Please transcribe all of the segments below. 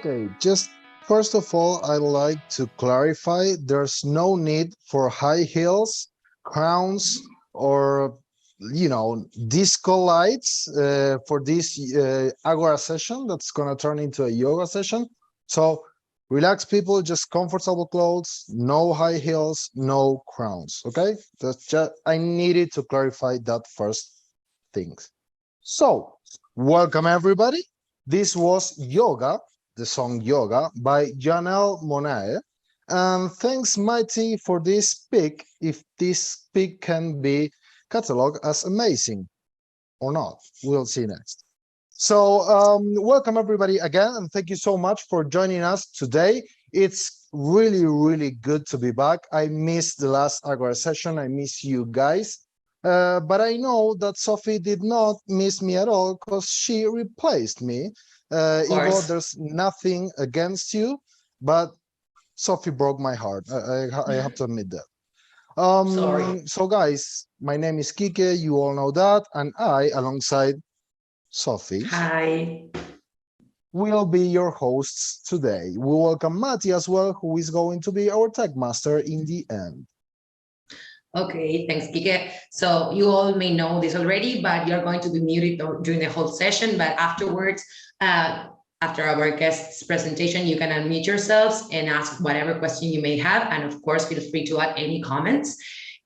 Okay, just first of all, I'd like to clarify there's no need for high heels, crowns, or disco lights for this Agora session that's gonna turn into a yoga session. So relax, people, just comfortable clothes, no high heels, no crowns. Okay, that's just I needed to clarify that first thing. So welcome everybody. This was Yoga, the song Yoga by Janelle Monáe. And thanks, Mighty, for this pick, if this pick can be cataloged as amazing or not. We'll see next. So welcome everybody again, and thank you so much for joining us today. It's really, really good to be back. I missed the last Agora session. I miss you guys. But I know that Sophie did not miss me at all because she replaced me. Ivo, there's nothing against you, but Sophie broke my heart. I have to admit that. Sorry. So guys, my name is Kike, you all know that, and I, alongside Sophie, Hi. will be your hosts today. We welcome Mati as well, who is going to be our tech master in the end. Okay, thanks, Kike. So you all may know this already, but you're going to be muted during the whole session. But afterwards, after our guest's presentation, you can unmute yourselves and ask whatever question you may have. And of course, feel free to add any comments.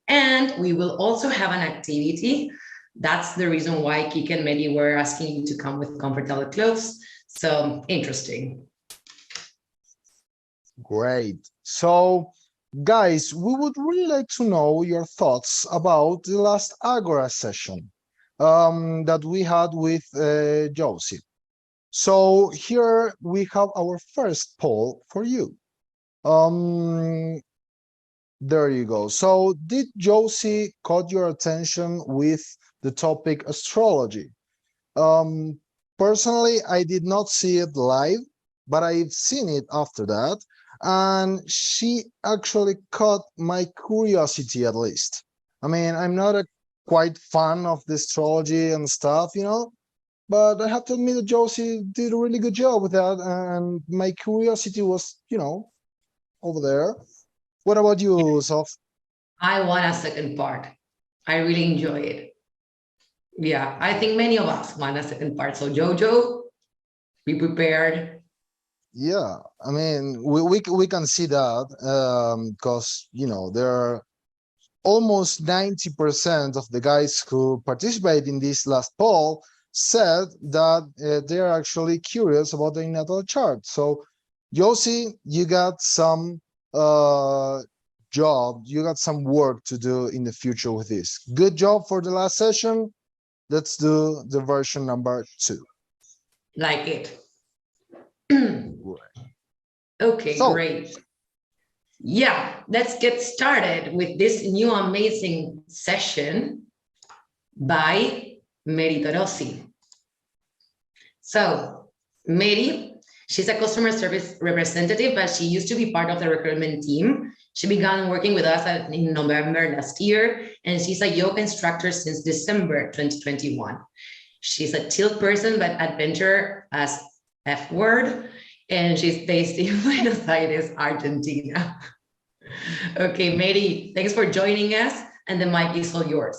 And we will also have an activity. That's the reason why Kike and Meli were asking you to come with comfortable clothes. So interesting. Great. So, guys, we would really like to know your thoughts about the last Agora session that we had with Josie. So here we have our first poll for you. There you go. So did Josie caught your attention with the topic astrology? Personally, I did not see it live, but I've seen it after that. And she actually caught my curiosity, at least. I mean, I'm not a quite fan of the astrology and stuff, but I have to admit that Josie did a really good job with that, and my curiosity was, over there. What about you, Soph? I want a second part. I really enjoy it. Yeah, I think many of us want a second part. So Jojo, be prepared. Yeah, I mean, we can see that because there are almost 90% of the guys who participate in this last poll said that they are actually curious about the natal chart. So, Josie, you got some job, you got some work to do in the future with this. Good job for the last session. Let's do the version number 2. Like it. Okay, so, great. Yeah, let's get started with this new amazing session by María Torossi. So, Mary, she's a customer service representative, but she used to be part of the recruitment team. She began working with us in November last year, and she's a yoga instructor since December 2021. She's a chill person, but adventure as F word, and she's based in Buenos Aires, Argentina. Okay, Mary, thanks for joining us, and the mic is all yours.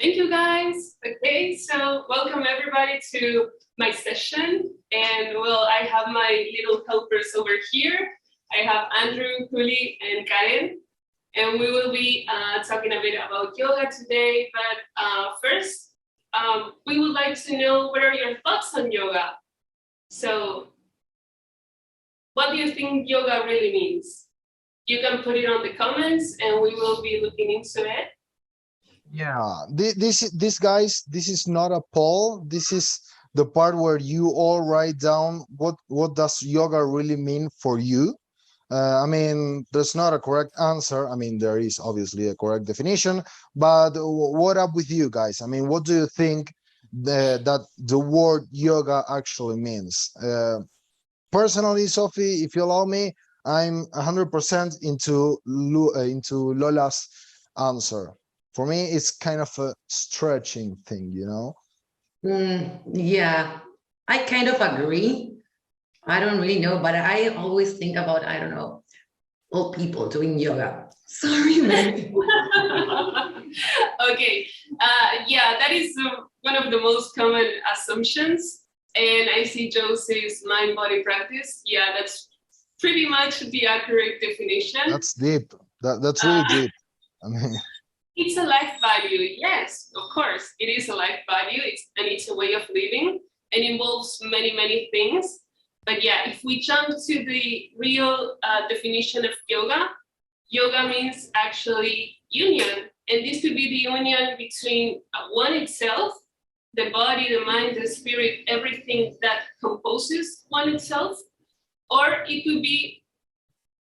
Thank you, guys. Okay, so welcome everybody to my session. And well, I have my little helpers over here. I have Andrew, Kuli, and Karen. And we will be talking a bit about yoga today. But first, we would like to know, what are your thoughts on yoga? So what do you think yoga really means? You can put it on the comments and we will be looking into it. Yeah, this guys, this is not a poll. This is the part where you all write down what does yoga really mean for you. I mean, there's not a correct answer. I mean, there is obviously a correct definition, but what up with you guys? I mean, what do you think that the word yoga actually means? Personally, Sophie, if you allow me, I'm 100% into Lola's answer. For me, it's kind of a stretching thing, Yeah, I kind of agree. I don't really know, but I always think about, I don't know, old people doing yoga. Sorry, Mary. Okay, yeah, that is one of the most common assumptions. And I see Josie's mind-body practice. Yeah, that's pretty much the accurate definition. That's deep. That's really deep. I mean, It's a life value. Yes, of course, it is a life value. It's a way of living and involves many, many things. But yeah, if we jump to the real definition of yoga, yoga means actually union. And this could be the union between one itself, the body, the mind, the spirit, everything that composes one itself, or it could be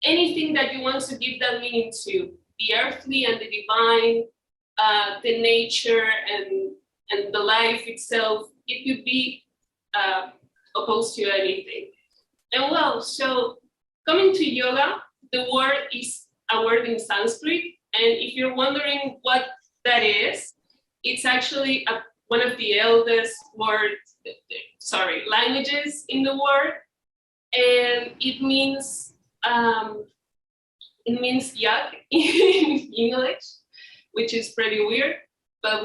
anything that you want to give that meaning to, the earthly and the divine, the nature and the life itself. It could be opposed to anything. And well, so coming to yoga, the word is a word in Sanskrit. And if you're wondering what that is, it's actually one of the eldest languages in the world. And it means yak in English, which is pretty weird, but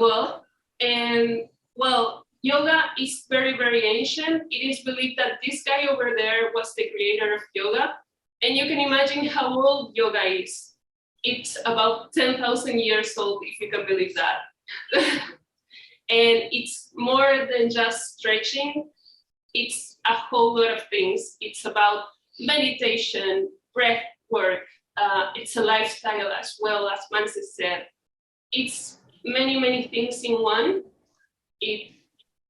yoga is very, very ancient. It is believed that this guy over there was the creator of yoga. And you can imagine how old yoga is. It's about 10,000 years old, if you can believe that. And it's more than just stretching. It's a whole lot of things. It's about meditation, breath work. It's a lifestyle as well, as Manses said. It's many, many things in one.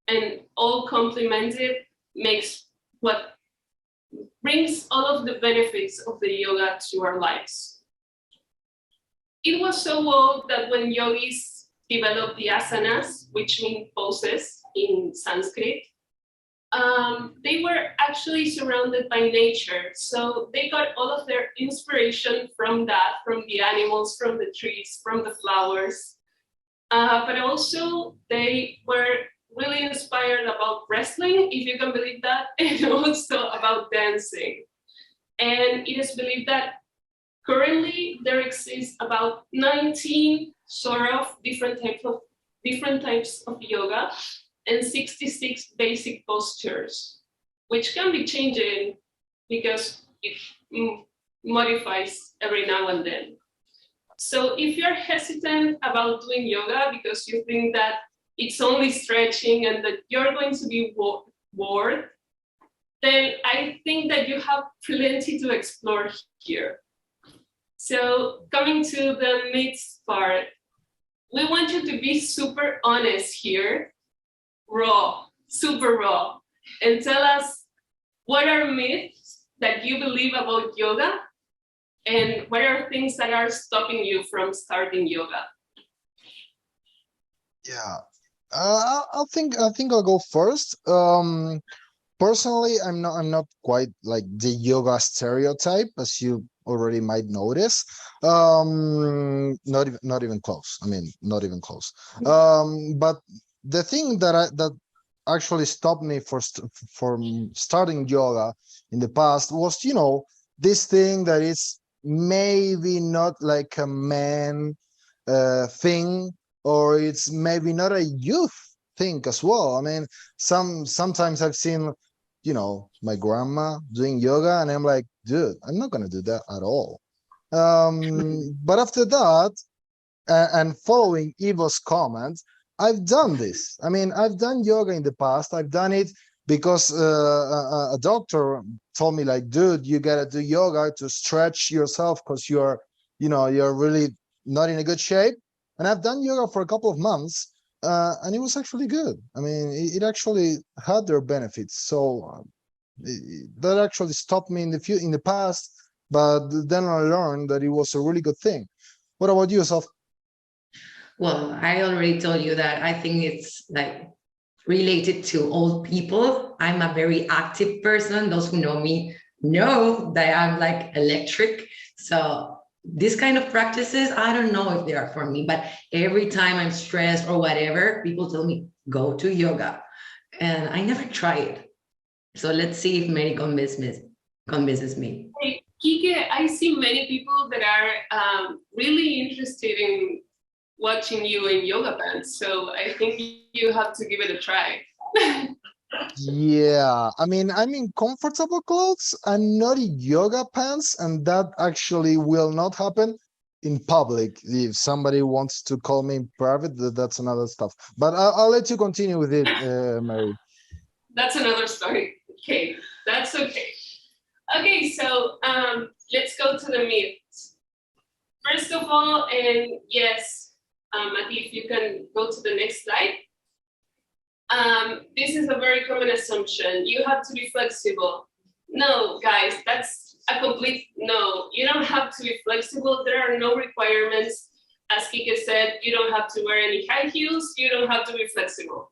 And all complemented makes what brings all of the benefits of the yoga to our lives. It was so old that when yogis developed the asanas, which mean poses in Sanskrit, they were actually surrounded by nature. So they got all of their inspiration from that, from the animals, from the trees, from the flowers. But also they were really inspired about wrestling, if you can believe that, and also about dancing. And it is believed that currently there exists about 19 sort of different types of yoga and 66 basic postures, which can be changing because it modifies every now and then. So if you're hesitant about doing yoga because you think that it's only stretching and that you're going to be bored, then I think that you have plenty to explore here. So coming to the myths part, we want you to be super honest here, raw, super raw, and tell us what are myths that you believe about yoga and what are things that are stopping you from starting yoga. yeah. I think I'll go first. Personally, I'm not quite like the yoga stereotype, as you already might notice. Not even close. I mean, not even close. But the thing that actually stopped me from starting yoga in the past was, this thing that is maybe not like a man thing, or it's maybe not a youth thing as well. I mean, sometimes I've seen, my grandma doing yoga, and I'm like, dude, I'm not gonna do that at all. But after that, and following Ivo's comments, I've done this. I mean, I've done yoga in the past. I've done it because a doctor told me, like, dude, you gotta do yoga to stretch yourself because you're really not in a good shape. And I've done yoga for a couple of months, and it was actually good. I mean, it actually had their benefits. So that actually stopped me in the past, but then I learned that it was a really good thing. What about you, Soph? Well, I already told you that I think it's like related to old people. I'm a very active person. Those who know me know that I'm like electric. So this kind of practices, I don't know if they are for me, but every time I'm stressed or whatever, people tell me, go to yoga. and I never tried. So let's see if Mary convinces me. Hey, Kike, I see many people that are really interested in watching you in yoga pants. So I think you have to give it a try. Yeah, I mean, I'm in comfortable clothes. I'm not in yoga pants, and that actually will not happen in public. If somebody wants to call me in private, that's another stuff. But I'll let you continue with it, Mary. That's another story. Okay, that's okay. Okay, so let's go to the myths. First of all, and yes, Mati, if you can go to the next slide. This is a very common assumption. You have to be flexible. No, guys, that's a complete no. You don't have to be flexible. There are no requirements. As Kike said, you don't have to wear any high heels. You don't have to be flexible.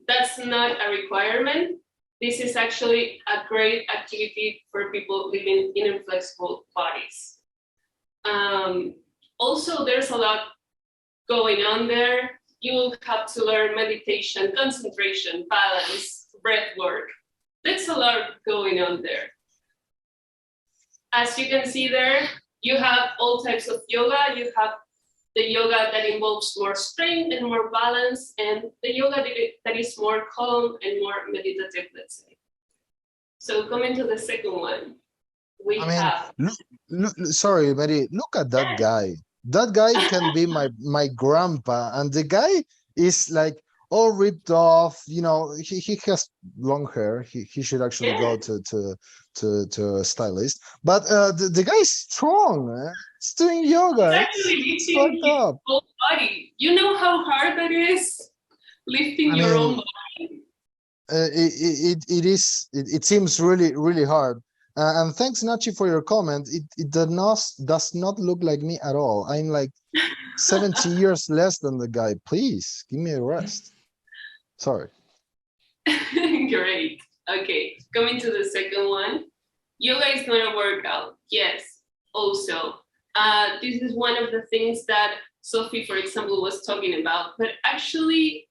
That's not a requirement. This is actually a great activity for people living in inflexible bodies. Also, there's a lot going on there. You will have to learn meditation, concentration, balance, breath work. There's a lot going on there. As you can see there, you have all types of yoga. You have the yoga that involves more strength and more balance, and the yoga that is more calm and more meditative, let's say. So coming to the second one, we have... Sorry, Mary, look at that guy. That guy can be my grandpa, and the guy is like all ripped off. You know, he has long hair. He should actually go to a stylist. But the guy is strong. He's doing yoga. It's fucked up. Whole body. You know how hard that is, lifting your own body. It seems really hard. And thanks, Nachi, for your comment. It does not look like me at all. I'm like 70 years less than the guy. Please give me a rest. Sorry. Great. Okay, coming to the second one. Yoga is not a workout. Yes, also. This is one of the things that Sophie, for example, was talking about. But actually,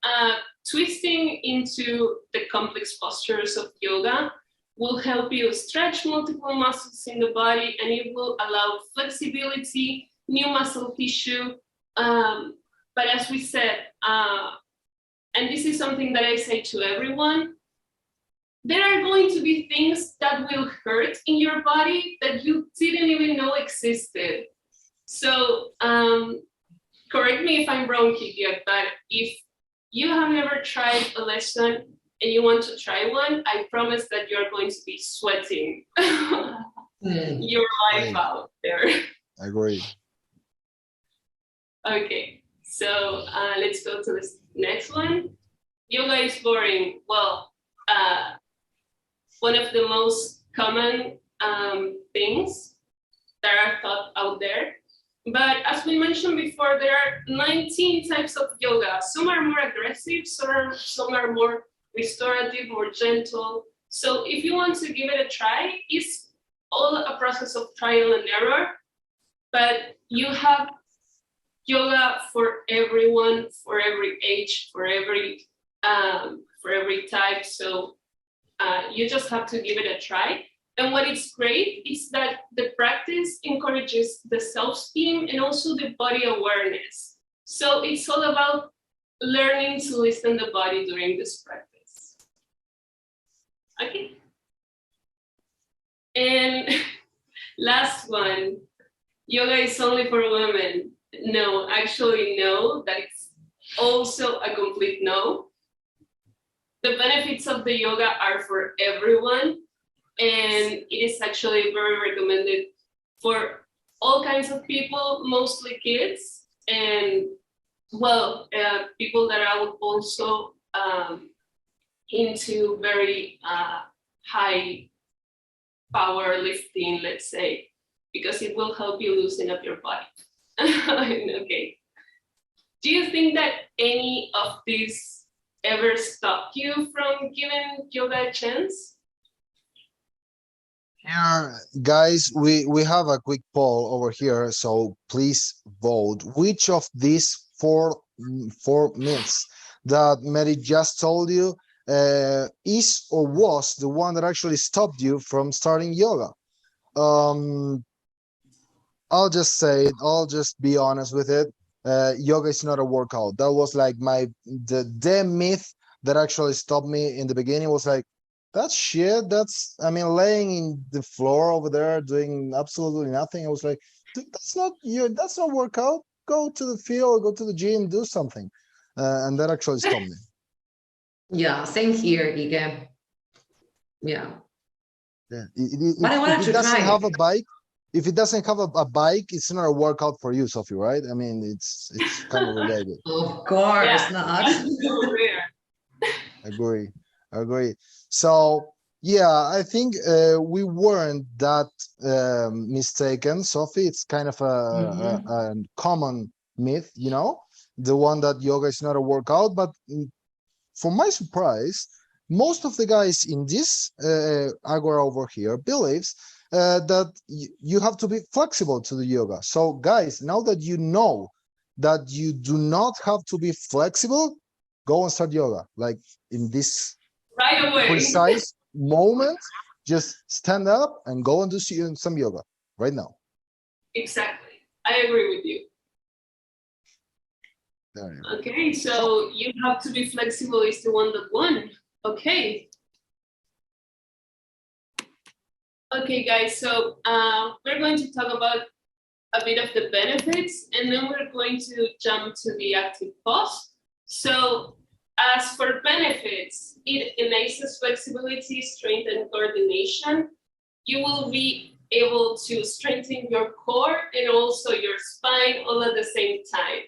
twisting into the complex postures of yoga will help you stretch multiple muscles in the body, and it will allow flexibility, new muscle tissue. But as we said, and this is something that I say to everyone, there are going to be things that will hurt in your body that you didn't even know existed. So correct me if I'm wrong, Kiki, but if you have never tried a lesson and you want to try one, I promise that you're going to be sweating your life out there. I agree. Okay, so let's go to the next one. Yoga is boring. Well, one of the most common things that are taught out there. But as we mentioned before, there are 19 types of yoga. Some are more aggressive, some are more restorative, more gentle. So if you want to give it a try, it's all a process of trial and error. But you have yoga for everyone, for every age, for every type. So you just have to give it a try. And what is great is that the practice encourages the self-esteem and also the body awareness. So it's all about learning to listen to the body during this practice. Okay. And last one, yoga is only for women. No, actually no, that is also a complete no. The benefits of the yoga are for everyone. And it is actually very recommended for all kinds of people, mostly kids, and well, people that are also into very high power lifting, let's say, because it will help you loosen up your body. Okay. Do you think that any of these ever stopped you from giving yoga a chance? Here, guys, we have a quick poll over here, so please vote. Which of these four myths that Mary just told you is or was the one that actually stopped you from starting yoga? I'll just say it. I'll just be honest with it. Yoga is not a workout. That was like the myth that actually stopped me in the beginning. Was like, that's shit. I mean, laying in the floor over there doing absolutely nothing. I was like, dude, that's not workout. Go to the field, go to the gym, do something. And that actually stopped me. Yeah, same here, Ike. Yeah. Yeah. But I wanted If it to doesn't try. have a bike, if it doesn't have a bike, it's not a workout for you, Sophie, right? I mean, it's kind of related. Of course not. That's so rare. Agree. So yeah, I think we weren't that mistaken, Sophie. It's kind of a common myth, you know, the one that yoga is not a workout. But for my surprise, most of the guys in this Agora over here believes that you have to be flexible to the yoga. So guys, now that you know that you do not have to be flexible, go and start yoga. Like in this Right away. precise moment, just stand up and go and do some yoga right now. Exactly. I agree with you. Okay, so you have to be flexible is the one that won. Okay. Okay, guys, so we're going to talk about a bit of the benefits, and then we're going to jump to the active pose. So as for benefits, it enables flexibility, strength, and coordination. You will be able to strengthen your core and also your spine all at the same time.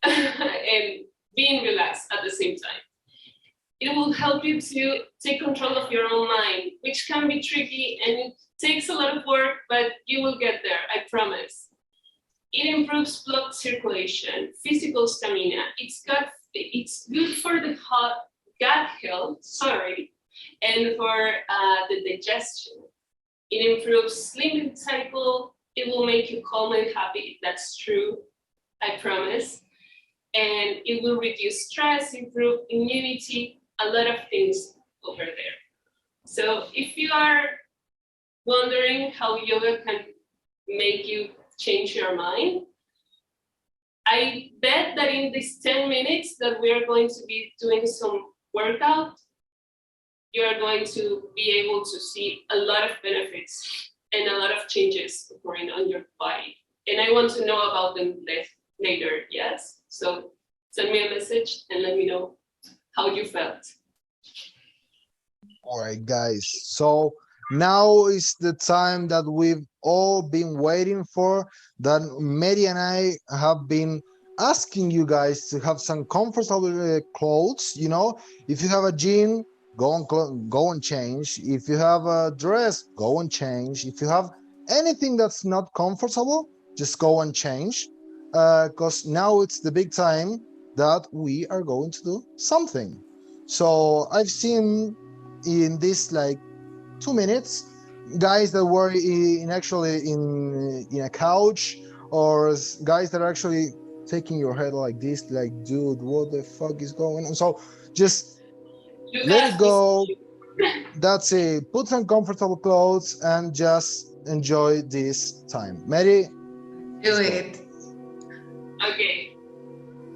And being relaxed at the same time. It will help you to take control of your own mind, which can be tricky and it takes a lot of work, but you will get there, I promise. It improves blood circulation, physical stamina. It's good for the gut health, and for the digestion. It improves sleeping cycle. It will make you calm and happy. That's true, I promise. And it will reduce stress, improve immunity, a lot of things over there. So if you are wondering how yoga can make you change your mind, I bet that in these 10 minutes that we are going to be doing some workout, you are going to be able to see a lot of benefits and a lot of changes occurring on your body. And I want to know about them later, yes? So send me a message and let me know how you felt. All right, guys. So now is the time that we've all been waiting for, that Mary and I have been asking you guys to have some comfortable clothes. You know, if you have a jean, go and change. If you have a dress, go and change. If you have anything that's not comfortable, just go and change. Because now it's the big time that we are going to do something. So I've seen in this like 2 minutes guys that were in a couch, or guys that are actually taking your head like this, like, dude, what the fuck is going on? So just let it go. That's it. Put some comfortable clothes and just enjoy this time. Mary, do it. Okay,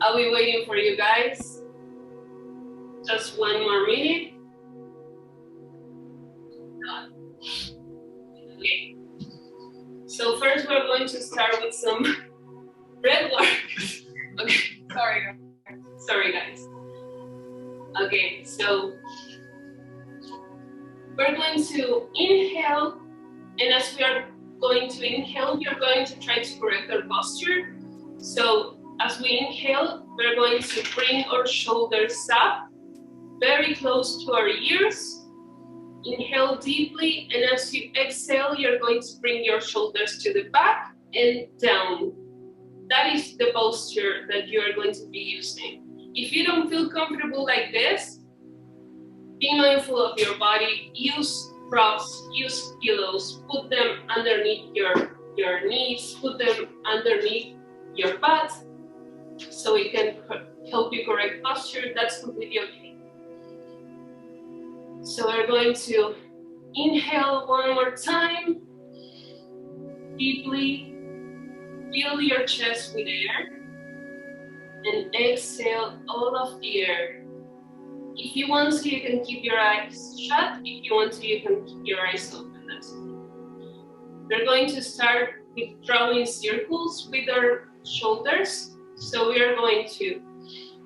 I'll be waiting for you guys. Just 1 more minute. Okay. So first we're going to start with some breath work. Okay, sorry guys. Okay, so we're going to inhale, and as we are going to inhale, you're going to try to correct our posture. So as we inhale, we're going to bring our shoulders up, very close to our ears. Inhale deeply, and as you exhale, you're going to bring your shoulders to the back and down. That is the posture that you are going to be using. If you don't feel comfortable like this, be mindful of your body. Use props, use pillows, put them underneath your knees, put them underneath your butt, so it can help you correct posture. That's completely okay. So we're going to inhale one more time. Deeply fill your chest with air. And exhale all of the air. If you want to, you can keep your eyes shut. If you want to, you can keep your eyes open. That's it. We're going to start with drawing circles with our shoulders. So we are going to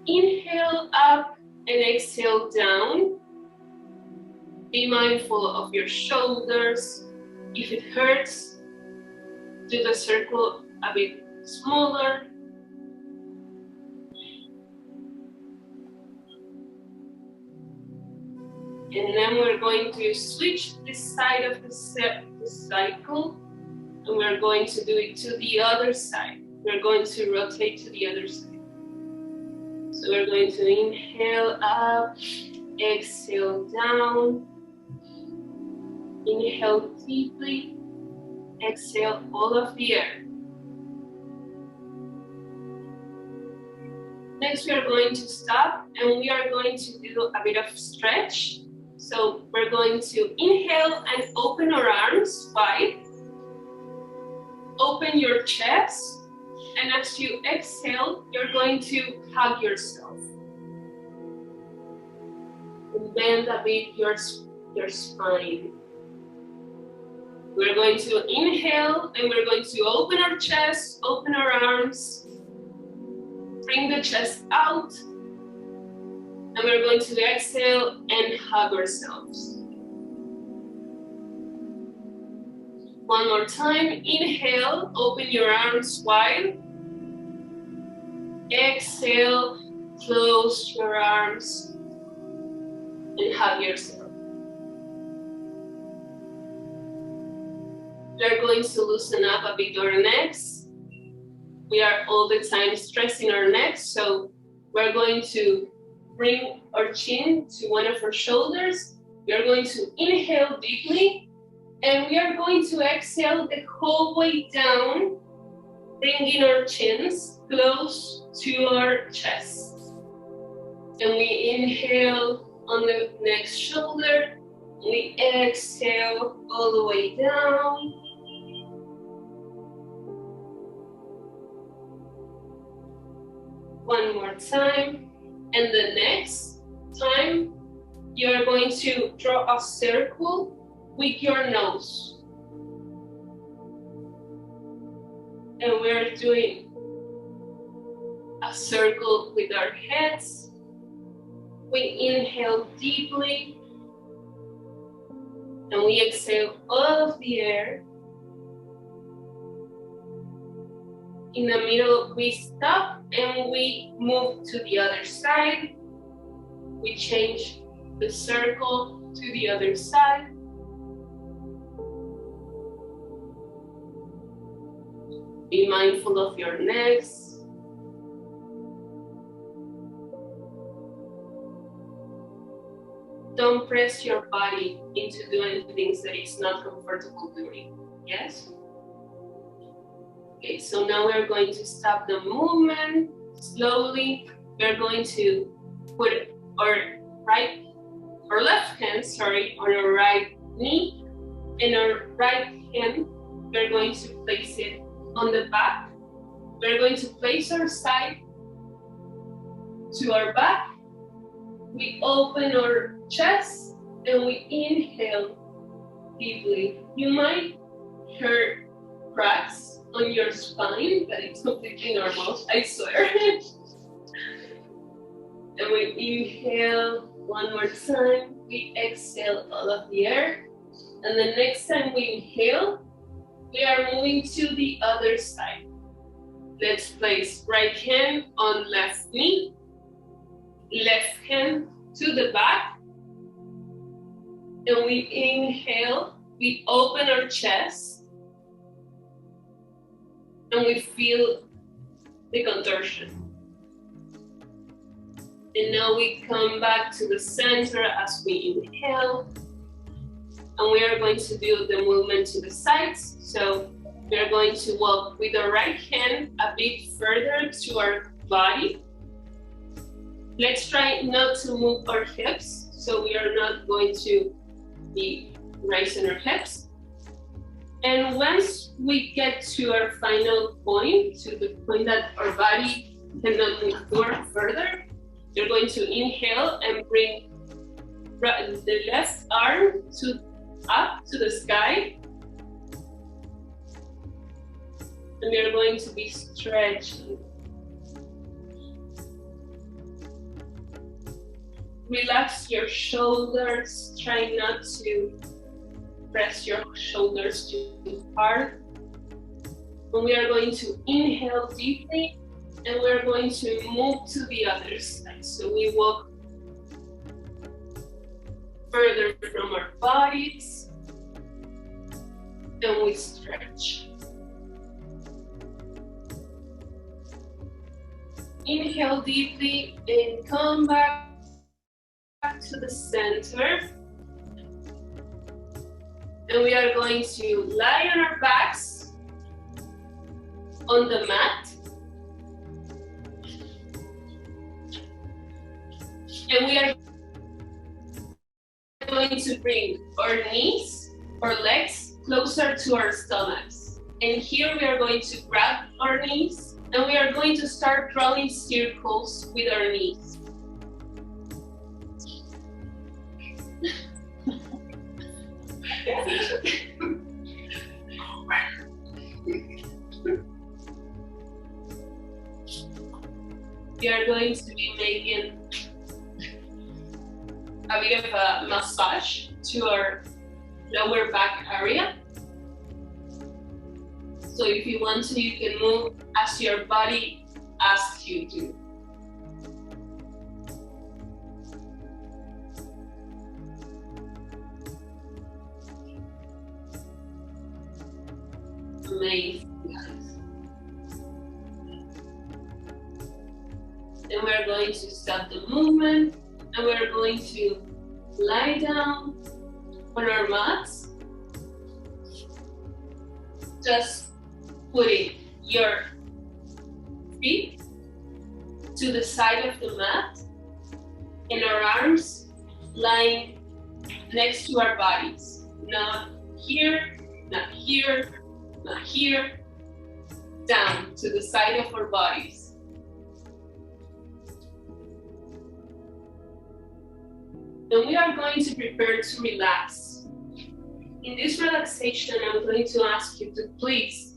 inhale up and exhale down. Be mindful of your shoulders. If it hurts, do the circle a bit smaller. And then we're going to switch this side of the cycle, and we're going to do it to the other side. We're going to rotate to the other side. So we're going to inhale up, exhale down, inhale deeply, exhale all of the air. Next, we are going to stop, and we are going to do a bit of stretch. So we're going to inhale and open our arms wide. Open your chest. And as you exhale, you're going to hug yourself. And bend a bit your spine. We're going to inhale and we're going to open our chest, open our arms. Bring the chest out. And we're going to exhale and hug ourselves. One more time. Inhale, open your arms wide. Exhale, close your arms and hug yourself. We're going to loosen up a bit our necks. We are all the time stressing our necks, so we're going to bring our chin to one of our shoulders. We are going to inhale deeply, and we are going to exhale the whole way down, bringing our chins close to our chest. And we inhale on the next shoulder, we exhale all the way down. One more time. And the next time, you are going to draw a circle with your nose. And we're doing a circle with our heads. We inhale deeply. And we exhale all of the air. In the middle, we stop and we move to the other side. We change the circle to the other side. Be mindful of your necks. Don't press your body into doing things that it's not comfortable doing. Yes? Okay, so now we're going to stop the movement slowly. We're going to put our left hand, on our right knee, and our right hand, we're going to place it on the back. We're going to place our side to our back. We open our chest and we inhale deeply. You might hear cracks on your spine, but it's completely normal, I swear. And we inhale one more time. We exhale all of the air. And the next time we inhale, we are moving to the other side. Let's place right hand on left knee, left hand to the back. And we inhale, we open our chest. And we feel the contortion. And now we come back to the center as we inhale. And we are going to do the movement to the sides. So we are going to walk with the right hand a bit further to our body. Let's try not to move our hips. so we are not going to be raising our hips. And once we get to our final point, to the point that our body cannot move further, you're going to inhale and bring the left arm up to the sky. And we are going to be stretching. Relax your shoulders. Try not to press your shoulders too hard. And we are going to inhale deeply, and we're going to move to the other side. So we walk further from our bodies, and we stretch. Inhale deeply and come back to the center. And we are going to lie on our backs on the mat. And we are going to bring our knees or legs closer to our stomachs. And here we are going to grab our knees, and we are going to start drawing circles with our knees. We are going to be making a bit of a massage to our lower back area. So if you want to, you can move as your body asks you to. Amazing, guys. And we're going to stop the movement, and we're going to lie down on our mats. Just putting your feet to the side of the mat and our arms lying next to our bodies. Not here, not here, not here. Down to the side of our bodies. And we are going to prepare to relax. In this relaxation, I'm going to ask you to please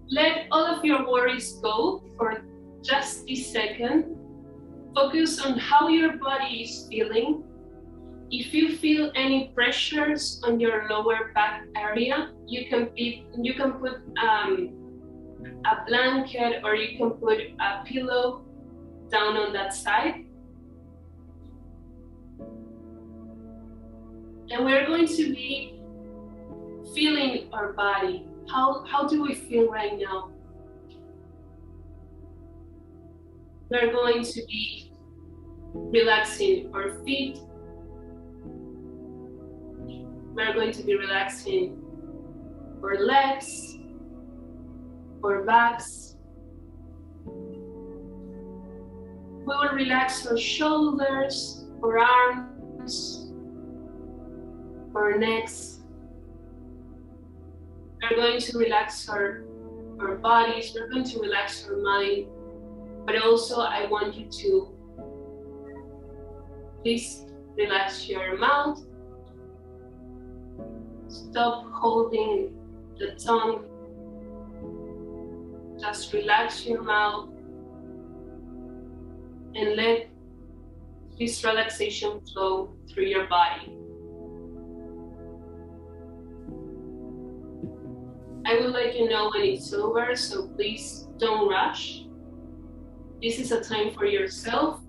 let all of your worries go for just this second. Focus on how your body is feeling. If you feel any pressures on your lower back area, you can put a blanket, or you can put a pillow down on that side. And we're going to be feeling our body. How do we feel right now? We're going to be relaxing our feet. We're going to be relaxing our legs, our backs. We will relax our shoulders, our arms, our necks. We're going to relax our bodies. We're going to relax our mind. But also, I want you to please relax your mouth. Stop holding the tongue. Just relax your mouth and let this relaxation flow through your body. I will let you know when it's over, so please don't rush. This is a time for yourself.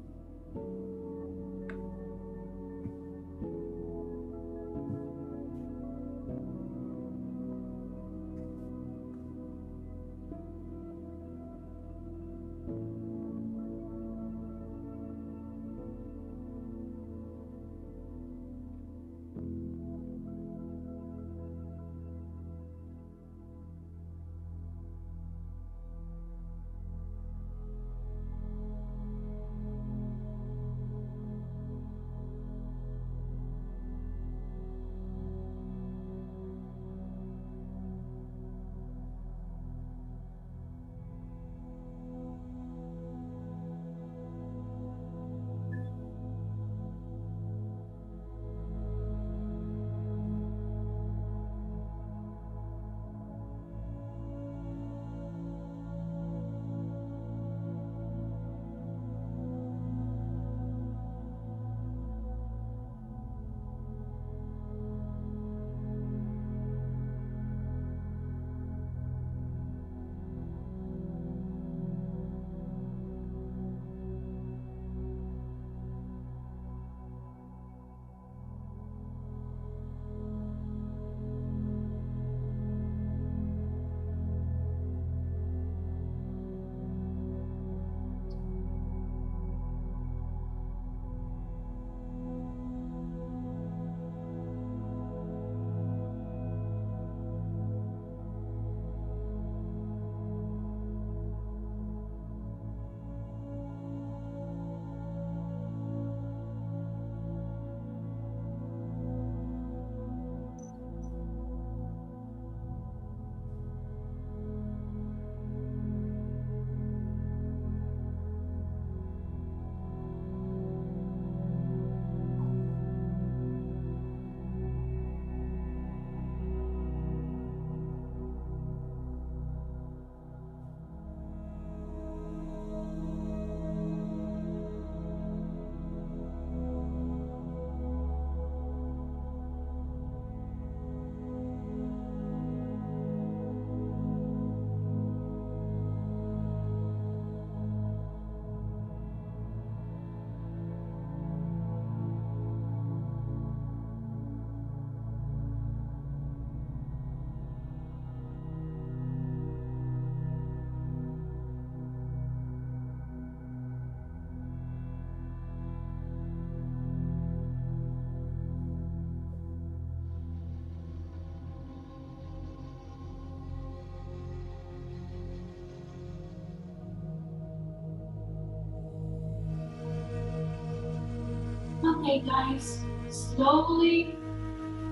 Okay, guys, slowly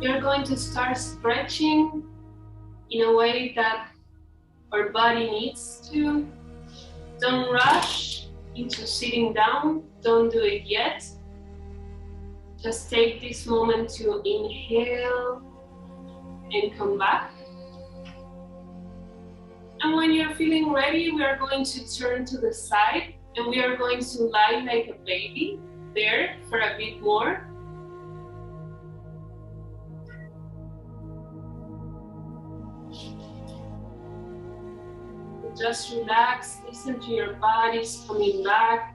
you're going to start stretching in a way that our body needs to. Don't rush into sitting down. Don't do it yet. Just take this moment to inhale and come back. And when you're feeling ready, we are going to turn to the side and we are going to lie like a baby there for a bit more. Just relax, listen to your body's coming back.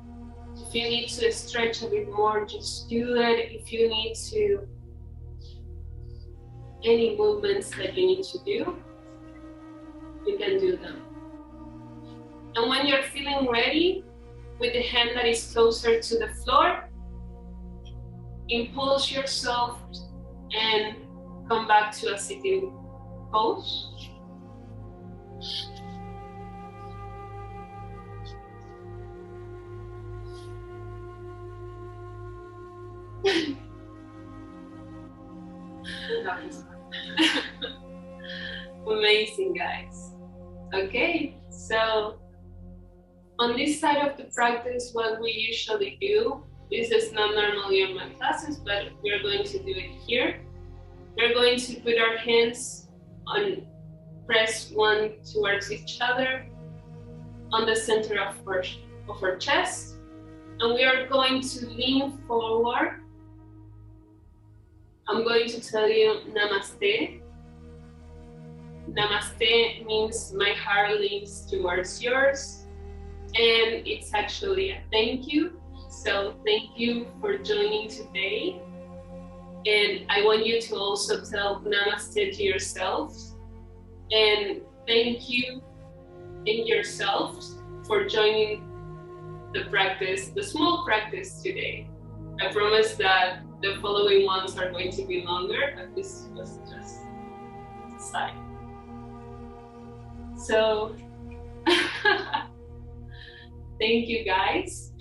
If you need to stretch a bit more, just do it. If you need to, any movements that you need to do, you can do them. And when you're feeling ready, with the hand that is closer to the floor, impulse yourself and come back to a sitting pose. Amazing, guys. Okay, so on this side of the practice, what we usually do, this is not normally in my classes, but we're going to do it here. We're going to put our hands on, press one towards each other on the center of our chest, and we are going to lean forward. I'm going to tell you Namaste. Namaste means my heart leans towards yours, and it's actually a thank you. So thank you for joining today. And I want you to also tell Namaste to yourselves. And thank you in yourselves for joining the practice, the small practice today. I promise that the following ones are going to be longer, but this was just a side. So, thank you guys.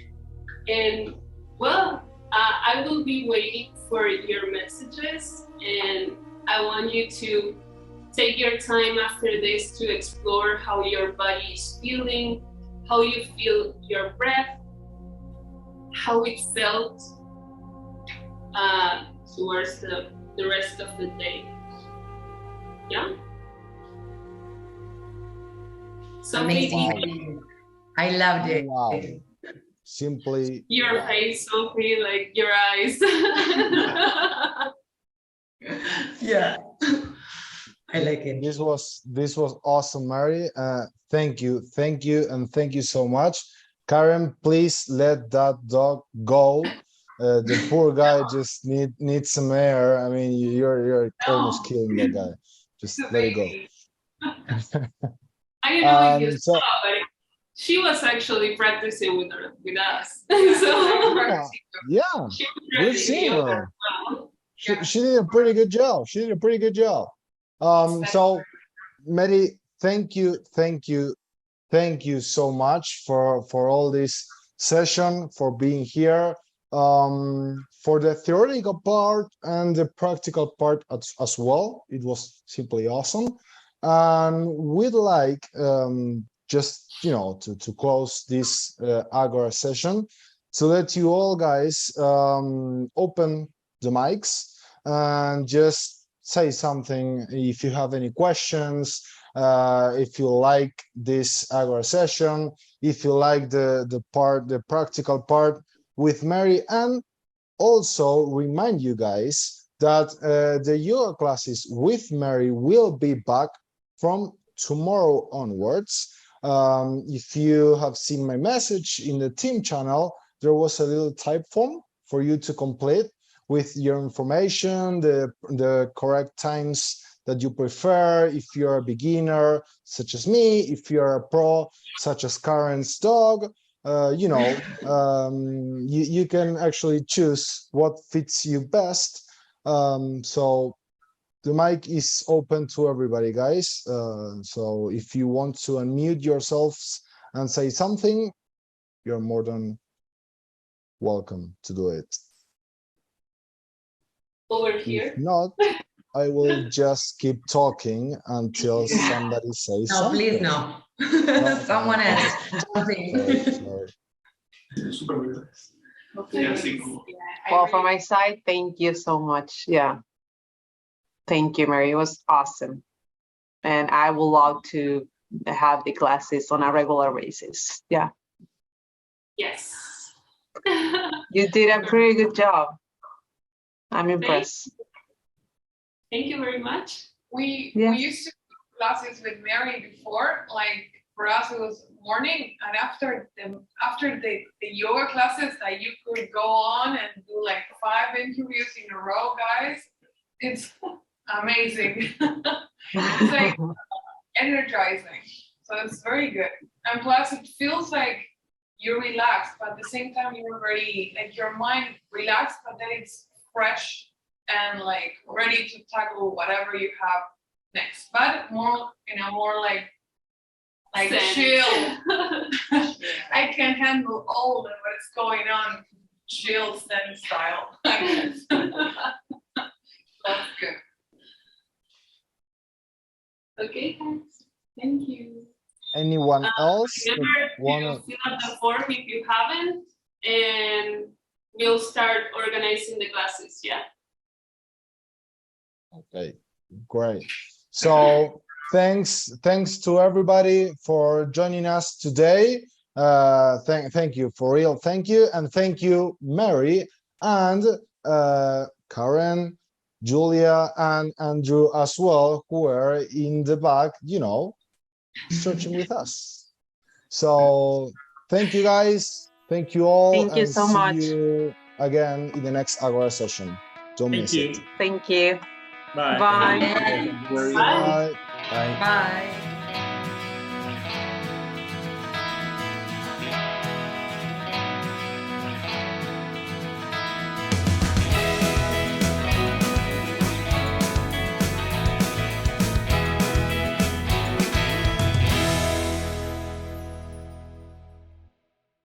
And well, I will be waiting for your messages, and I want you to take your time after this to explore how your body is feeling, how you feel your breath, how it felt towards the rest of the day. Yeah? Amazing. I loved it. Wow. Simply. Your wow. face, Sophie, like your eyes. Yeah. I like it. This was awesome, Mary. Thank you, and thank you so much. Karen, please let that dog go. The poor guy just needs some air. I mean, you're almost killing that guy. Just let it go. I don't know if you So, saw, but she was actually practicing with us. So yeah, we've seen her. She did a pretty good job. So, Mary, thank you so much for all this session, for being here, for the theoretical part and the practical part as well. It was simply awesome, and we'd like just to close this Agora session, to let you all guys open the mics and just say something if you have any questions, if you like this Agora session, if you like the practical part with Mary, and also remind you guys that the yoga classes with Mary will be back from tomorrow onwards. If you have seen my message in the team channel, there was a little type form for you to complete with your information, the correct times that you prefer. If you're a beginner, such as me, if you're a pro, such as Karen's dog, you can actually choose what fits you best. So the mic is open to everybody, guys. So if you want to unmute yourselves and say something, you're more than welcome to do it. over If here. not, I will just keep talking until somebody says No, something. please no. Someone okay. else. Sorry. Okay. Well, from my side, thank you so much. Yeah. Thank you, Mary. It was awesome. And I would love to have the classes on a regular basis. Yeah. Yes. You did a pretty good job. I'm impressed. Thank you very much. We Yes. used to do classes with Mary before, like for us it was morning, and after the yoga classes that you could go on and do like 5 interviews in a row, guys. It's amazing. It's like energizing. So it's very good. And plus it feels like you're relaxed, but at the same time you're very, like your mind relaxed, but then it's fresh and like ready to tackle whatever you have next. But more, more like Zen. chill. I can handle all of what's going on, chill Zen style. I guess. That's good. Okay, guys. Thank you. Anyone else Remember wanna? to fill out the form if you haven't, and we'll start organizing the classes. Yeah. Okay, great. So thanks to everybody for joining us today. Thank you, for real. Thank you, and thank you, Mary and Karen, Julia, and Andrew as well, who are in the back, searching with us. So thank you, guys. Thank you all. Thank you and so see much. you again in the next Agora session. Don't Thank miss you. it. Thank you. Bye. Bye. Thank you. Bye. Bye. Bye. Bye.